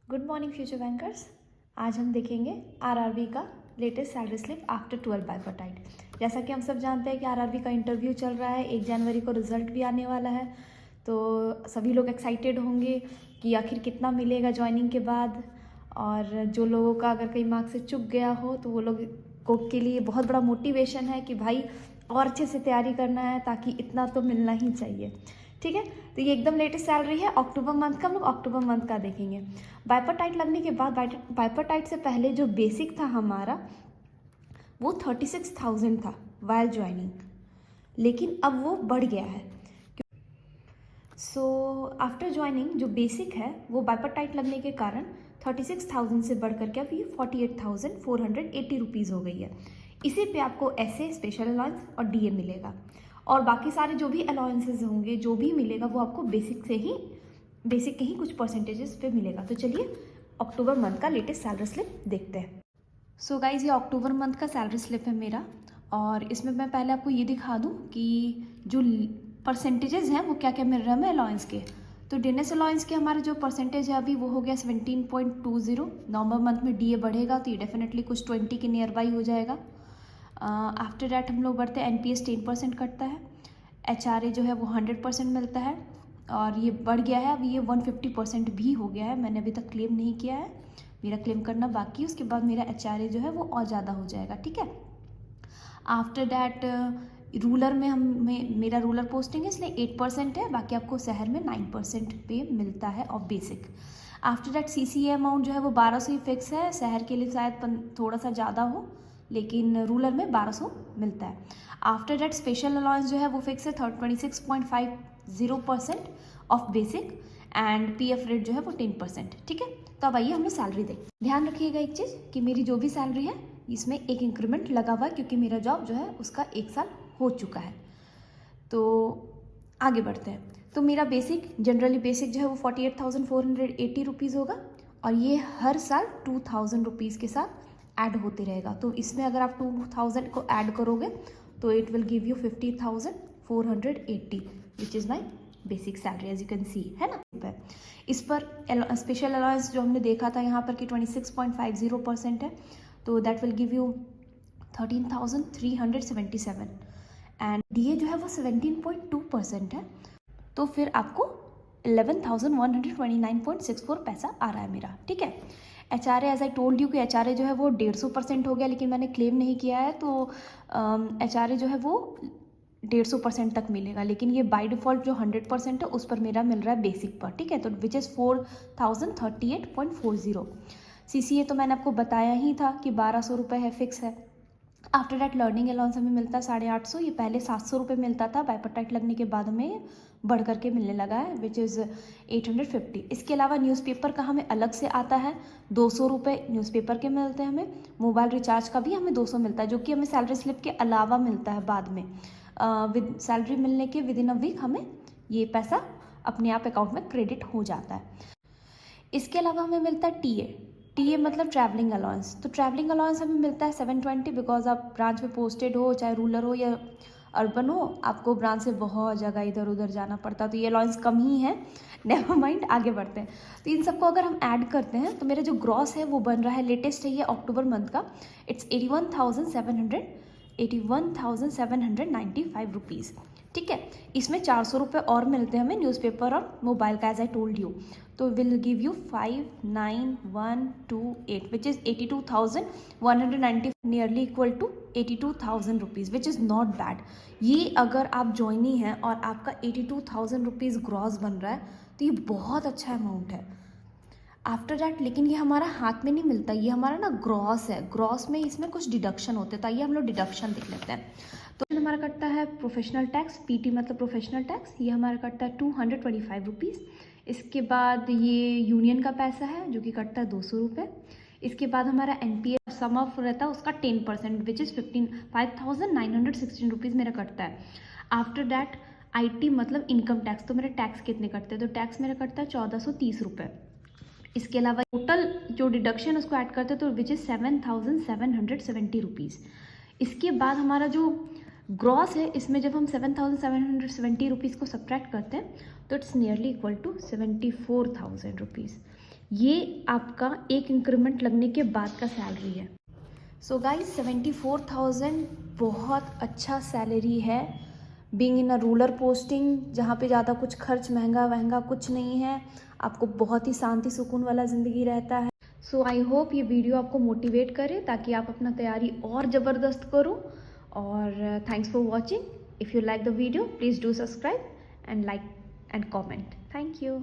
Good morning future bankers. आज हम देखेंगे आरआरबी का लेटेस्ट सैलरी स्लिप आफ्टर 12 बाइफरटाइट। जैसा कि हम सब जानते हैं कि आरआरबी का इंटरव्यू चल रहा है, 1 जनवरी को रिजल्ट भी आने वाला है। तो सभी लोग एक्साइटेड होंगे कि आखिर कितना मिलेगा ज्वाइनिंग के बाद। और जो लोगों का अगर कहीं मार्क्स से चूक गया हो तो वो लोग को के लिए बहुत बड़ा मोटिवेशन है कि भाई और अच्छे से तैयारी करना है, ताकि इतना तो मिलना ही चाहिए। ठीक है, तो ये एकदम लेटेस्ट सैलरी है अक्टूबर मंथ का। हम लोग अक्टूबर मंथ का देखेंगे। बाइफरटाइट लगने के बाद, बाइफरटाइट से पहले जो बेसिक था हमारा वो 36,000 था वाइल ज्वाइनिंग, लेकिन अब वो बढ़ गया है। सो आफ्टर ज्वाइनिंग जो बेसिक है वो बाइफरटाइट लगने के कारण 36,000 से बढ़ करके अब ये 48,480 रुपीज़ हो गई है। इसी पे आपको ऐसे स्पेशल अलाउंस और डीए मिलेगा, और बाकी सारे जो भी अलाउंसेज होंगे, जो भी मिलेगा वो आपको बेसिक के ही कुछ परसेंटेजेस पे मिलेगा। तो चलिए अक्टूबर मंथ का लेटेस्ट सैलरी स्लिप देखते हैं। सो गाइज, ये अक्टूबर मंथ का सैलरी स्लिप है मेरा, और इसमें मैं पहले आपको ये दिखा दूँ कि जो परसेंटेजेस हैं वो क्या क्या मिल रहा है हमें अलाउंस के। तो डिनेस अलाउंस के हमारे जो परसेंटेज है अभी वो हो गया 17.20। नवंबर मंथ में डीए बढ़ेगा तो ये डेफिनेटली कुछ 20 के नियर बाई हो जाएगा। आफ्टर डैट हम लोग बढ़ते हैं, एनपीएस 10% कटता है, एचआरए जो है वो 100% मिलता है, और ये बढ़ गया है, अभी ये 150% भी हो गया है। मैंने अभी तक क्लेम नहीं किया है, मेरा क्लेम करना बाकी है। उसके बाद मेरा एचआरए जो है वो और ज़्यादा हो जाएगा। ठीक है, आफ्टर डैट रूरल में मेरा रूरल पोस्टिंग है इसलिए 8% है, बाकी आपको शहर में 9% पे मिलता है और basic. After that CCA amount जो है वो 1200 ही फिक्स है, शहर के लिए शायद थोड़ा सा ज़्यादा हो, लेकिन रूरल में 1200 मिलता है। आफ्टर डैट स्पेशल अलाउंस जो है वो फिक्स है 26.50% of basic, and PF rate जो है वो 10%। ठीक है, तो अब आइए हम लोग सैलरी देखें। ध्यान रखिएगा एक चीज़ कि मेरी जो भी सैलरी है इसमें एक इंक्रीमेंट लगा हुआ है, क्योंकि मेरा जॉब जो है उसका 1 साल हो चुका है। तो आगे बढ़ते हैं। तो मेरा बेसिक, जनरली बेसिक जो है वो 48,480 रुपीज़ होगा, और ये हर साल 2,000 रुपीज़ के साथ ऐड होते रहेगा। तो इसमें अगर आप 2,000 को ऐड करोगे तो it will give you 50,480, which is my basic salary, as you can see, है ना। इस पर स्पेशल अलाउंस जो हमने देखा था यहाँ पर कि 26.50% है, तो that will give you 13,377, and DA जो है वो 17.2% है, तो फिर आपको 11,129.64 पैसा आ रहा है मेरा। ठीक है, HRA, as I told you कि एचआरए जो है वो 150% हो गया, लेकिन मैंने क्लेम नहीं किया है, तो एचआरए जो है वो 150% तक मिलेगा, लेकिन ये बाय डिफ़ॉल्ट जो 100% है उस पर मेरा मिल रहा है बेसिक पर। ठीक है, तो विच इज़ 4,038.40। सीसीए तो मैंने आपको बताया ही था कि 1200 रुपये है, फिक्स है। आफ्टर डैट लर्निंग अलाउंस हमें मिलता है 850, ये पहले 700 रुपये मिलता था, बाइफरटाइट लगने के बाद में बढ़ करके मिलने लगा है, विच इज़ 850। इसके अलावा न्यूज़पेपर का हमें अलग से आता है, 200 रुपये न्यूज़पेपर के मिलते हैं हमें। मोबाइल रिचार्ज का भी हमें 200 मिलता है, जो कि हमें सैलरी स्लिप के अलावा मिलता है बाद में। विद सैलरी मिलने के विद इन अ वीक हमें ये पैसा अपने आप अकाउंट में क्रेडिट हो जाता है। इसके अलावा हमें मिलता है टीए मतलब ट्रैवलिंग अलाउंस। तो ट्रैवलिंग अलाउंस हमें मिलता है 720, बिकॉज आप ब्रांच में पोस्टेड हो, चाहे रूरल हो या अर्बन हो, आपको ब्रांच से बहुत जगह इधर उधर जाना पड़ता है, तो ये अलाउंस कम ही है। नेवर माइंड, आगे बढ़ते हैं। तो इन सबको अगर हम ऐड करते हैं तो मेरा जो ग्रॉस है वो बन रहा है, लेटेस्ट है ये अक्टूबर मंथ का, इट्स 81,795 रुपीज़। ठीक है, इसमें 400 रुपये और मिलते हैं हमें न्यूज़पेपर और मोबाइल का, एज आई टोल्ड यू, तो will give you 59,128, which is 82,190, nearly equal to 82,000 rupees, which is not bad. ये अगर आप ज्वाइनी हैं और आपका 82,000 रुपीज़ ग्रॉस बन रहा है तो ये बहुत अच्छा अमाउंट है। आफ्टर डैट लेकिन ये हमारा हाथ में नहीं मिलता, ये हमारा ना ग्रॉस है, ग्रॉस में इसमें कुछ डिडक्शन होते हैं, तो आइए हम लोग डिडक्शन देख लेते हैं। तो हमारा कटता है प्रोफेशनल टैक्स, पीटी मतलब प्रोफेशनल टैक्स, ये हमारा कटता है 225 रुपीज़। इसके बाद ये यूनियन का पैसा है जो कि कटता है 200 रुपये। इसके बाद हमारा एनपीएस सम ऑफ रहता है उसका 10%, विच इज़ 5,916 रुपीज़ मेरा कटता है। आफ्टर डैट आईटी मतलब इनकम टैक्स, तो मेरे टैक्स कितने कटते हैं, तो टैक्स मेरा कटता है 1,430 रुपये। इसके अलावा टोटल जो डिडक्शन उसको ऐड करते हैं तो विच इज़ 7,770 रुपीज़। इसके बाद हमारा जो ग्रॉस है, इसमें जब हम 7,770 रुपीज़ को सब्ट्रैक्ट करते हैं तो it's nearly equal to 74,000 rupees. ये आपका एक इंक्रीमेंट लगने के बाद का सैलरी है। सो गाइस 74,000 बहुत अच्छा सैलरी है, being in a rural posting, जहाँ पे ज़्यादा कुछ खर्च महंगा वहंगा कुछ नहीं है, आपको बहुत ही शांति सुकून वाला ज़िंदगी रहता है। सो आई होप ये वीडियो आपको मोटिवेट करे ताकि आप अपना तैयारी और ज़बरदस्त करो। और thanks for watching. If you like the video please do subscribe and like and comment. Thank you.